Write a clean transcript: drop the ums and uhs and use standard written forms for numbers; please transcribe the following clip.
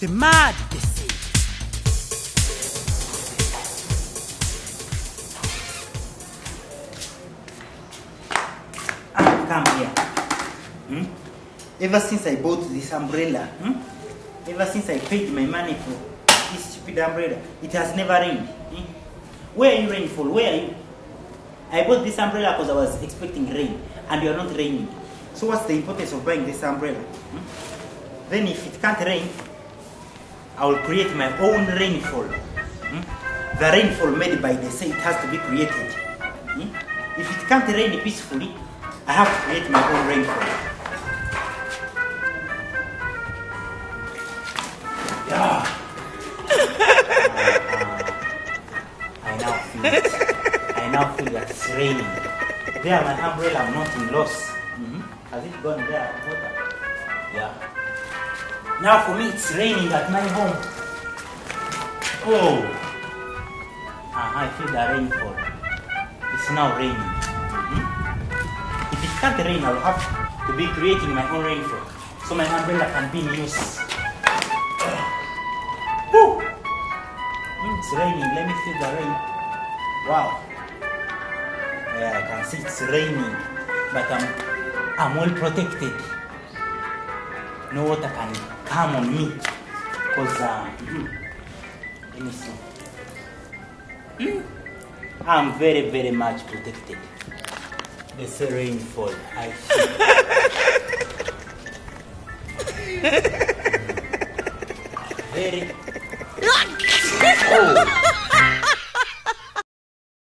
the mad DESE. Come here. Ever since I bought this umbrella, ever since I paid my money for this stupid umbrella, it has never rained. Where are you, Rainfall? Where are you? I bought this umbrella because I was expecting rain, and you are not raining. So what's the importance of buying this umbrella? Then if it can't rain, I will create my own rainfall. The rainfall made by DESE, it has to be created. If it can't rain peacefully, I have to create my own rainfall. Yeah. I now feel that it's raining. There, my umbrella, I'm not in loss. Has it gone there? Water? Yeah. Now for me, it's raining at my home. Oh. I feel the rainfall. It's now raining. If it can't rain, I'll have to be creating my own rainfall so my umbrella can be in use. Woo! It's raining. Let me feel the rain. Wow. Yeah, I can see it's raining, but I'm well protected. No water can come on me because let me see. I'm very, very much protected. There's a rainfall. I see. Very. Oh.